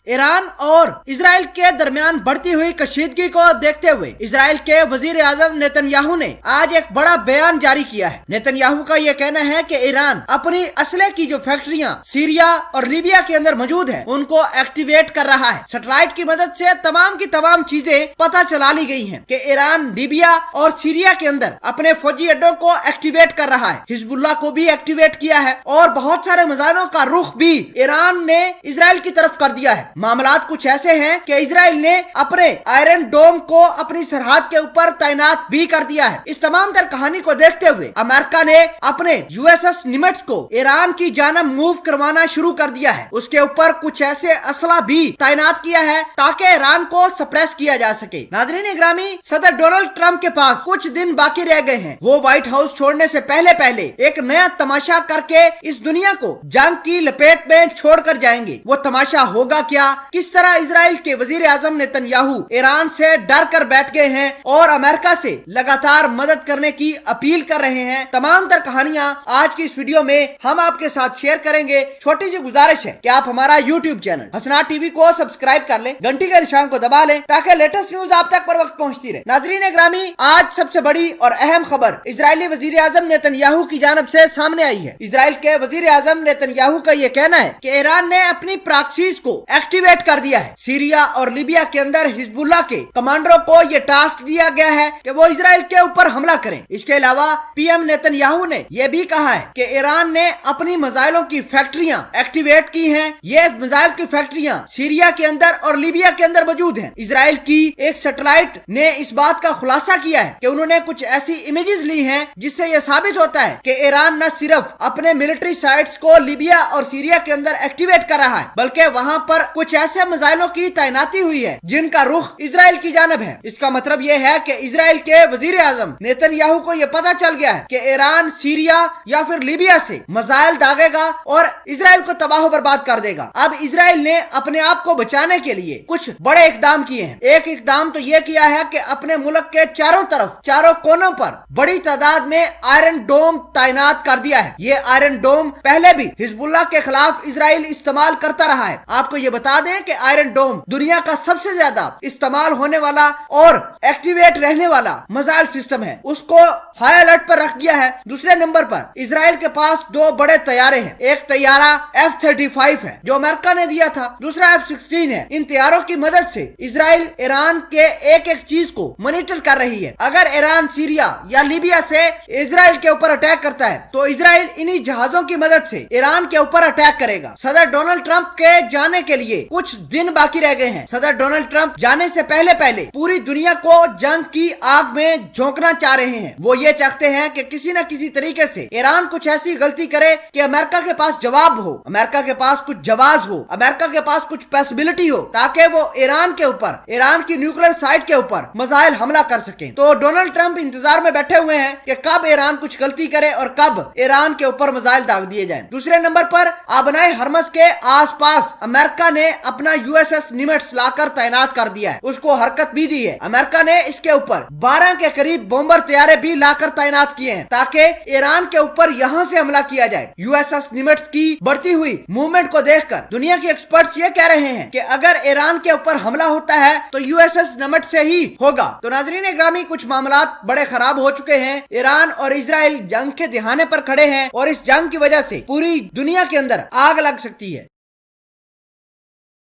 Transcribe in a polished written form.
Iran और Israel के दरमियान बढ़ती हुई कशीदगी को देखते हुए इजराइल के वजीर आजम नेतन्याहू ने आज एक बड़ा बयान जारी किया है। नेतन्याहू का ये कहना है कि ईरान अपनी असले की जो फैक्ट्रियां सीरिया और लीबिया के अंदर मौजूद है उनको एक्टिवेट कर रहा है। सैटेलाइट की मदद से तमाम की तमाम चीजें पता चला ली गई हैं कि ईरान लीबिया और सीरिया के अंदर अपने फौजी अड्डों को एक्टिवेट कर रहा है। हिजबुल्लाह को भी एक्टिवेट किया है और बहुत सारे मिसाइलों का रुख भी ईरान ने इजराइल की तरफ कर दिया है। मामलात कुछ ऐसे हैं कि इजराइल ने अपने आयरन डोम को अपनी सरहद के ऊपर तैनात भी कर दिया है। इस तमाम तर कहानी को देखते हुए अमेरिका ने अपने यूएसएस निमिट्स को ईरान की जानब मूव करवाना शुरू कर दिया है। उसके ऊपर कुछ ऐसे असला भी तैनात किया है ताकि ईरान को सप्रेस किया जा सके। नाज़रीन इकरामी, सदर डोनाल्ड ट्रंप के पास कुछ दिन बाकी रह गए हैं। वो व्हाइट हाउस छोड़ने से पहले एक नया तमाशा करके इस दुनिया को जंग की लपेट में छोड़कर जाएंगे। वो तमाशा होगा क्या? किस तरह इजराइल के वजीर आजम नेतन्याहू ईरान से डर कर बैठ गए हैं और अमेरिका से लगातार मदद करने की अपील कर रहे हैं। तमाम तर कहानियां आज की इस वीडियो में हम आपके साथ शेयर करेंगे। छोटी सी गुजारिश है कि आप हमारा यूट्यूब चैनल हसनात टीवी को सब्सक्राइब कर लें, घंटी के निशान को दबा लें ताकि लेटेस्ट न्यूज आप तक पर वक्त पहुंचती रहे। नाज़रीन ग्रामी, आज सबसे बड़ी और अहम खबर इजरायली वजीर आजम नेतन्याहू की जानब से सामने आई है। इजराइल के वजीर आजम नेतन्याहू का यह कहना है कि ईरान ने अपनी प्रॉक्सीज को एक्टिवेट कर दिया है। सीरिया और लीबिया के अंदर हिजबुल्लाह के कमांडरों को यह टास्क दिया गया है कि वो इजराइल के ऊपर हमला करें। इसके अलावा पीएम नेतन्याहू ने यह भी कहा है कि ईरान ने अपनी मिसाइलों की फैक्ट्रियां एक्टिवेट की हैं। ये मिसाइल की फैक्ट्रियां सीरिया के अंदर और लीबिया के अंदर मौजूद हैं। इजराइल की एक सैटेलाइट ने इस बात का खुलासा किया है कि उन्होंने कुछ ऐसी इमेजेस ली हैं जिससे यह साबित होता है कि ईरान न सिर्फ अपने मिलिट्री साइट्स को लीबिया और सीरिया के अंदर एक्टिवेट कर रहा है बल्कि वहां पर कुछ ऐसे मिसाइलों की तैनाती हुई है जिनका रुख इजराइल की जानब है। इसका मतलब यह है कि इजराइल के वजीर आजम नेतन्याहू को यह पता चल गया है कि ईरान सीरिया या फिर लीबिया से मिसाइल दागेगा और इजराइल को तबाह बर्बाद कर देगा। अब इजराइल ने अपने आप को बचाने के लिए कुछ बड़े इकदाम किए हैं। एक इकदाम तो यह किया है कि अपने मुल्क के चारों तरफ चारों कोनों पर बड़ी तादाद में आयरन डोम तैनात कर दिया है। ये आयरन डोम पहले भी हिजबुल्लाह के खिलाफ इजराइल इस्तेमाल करता रहा है। आपको ये बता दें कि आयरन डोम दुनिया का सबसे ज्यादा इस्तेमाल होने वाला और एक्टिवेट रहने वाला मिसाइल सिस्टम है। उसको हाई अलर्ट पर रख दिया है। दूसरे नंबर पर इजराइल के पास दो बड़े तैयारे हैं। एक तैयारा F-35 है जो अमेरिका ने दिया था, दूसरा F-16 है। इन तैयारों की मदद से इजराइल ईरान के एक एक चीज को मॉनिटर कर रही है। अगर ईरान सीरिया या लीबिया से इजराइल के ऊपर अटैक करता है तो इजराइल इन्हीं जहाजों की मदद से ईरान के ऊपर अटैक करेगा। सदर डोनाल्ड ट्रंप के जाने के लिए कुछ दिन बाकी रह गए हैं। सदर डोनाल्ड ट्रंप जाने से पहले पूरी दुनिया को जंग की आग में झोंकना चाह रहे हैं। वो ये चाहते हैं कि किसी न किसी तरीके से ईरान कुछ ऐसी गलती करे कि अमेरिका के पास जवाब हो, अमेरिका के पास कुछ जवाब हो, अमेरिका के पास कुछ पॉसिबिलिटी हो ताकि वो ईरान के ऊपर, ईरान की न्यूक्लियर साइट के ऊपर मिसाइल हमला कर सके। तो डोनाल्ड ट्रंप इंतजार में बैठे हुए हैं कि कब ईरान कुछ गलती करे और कब ईरान के ऊपर मिसाइल दाग दिए जाएं। दूसरे नंबर पर आबनाई हरमस के आसपास अमेरिका ने अपना यूएसएस निमिट्स लाकर तैनात कर दिया है। उसको हरकत भी दी है। अमेरिका ने इसके ऊपर 12 के करीब बॉम्बर तैयारे भी लाकर तैनात किए हैं ताकि ईरान के ऊपर यहां से हमला किया जाए। यूएसएस निमिट्स की बढ़ती हुई मूवमेंट को देखकर दुनिया के एक्सपर्ट्स ये कह रहे हैं कि अगर ईरान के ऊपर हमला होता है तो यूएसएस निमिट से ही होगा। तो नाज़रीन ग्रामी, कुछ मामलात बड़े खराब हो चुके हैं। ईरान और इजराइल जंग के दिहाने पर खड़े हैं और इस जंग की वजह से पूरी दुनिया के अंदर आग लग सकती है।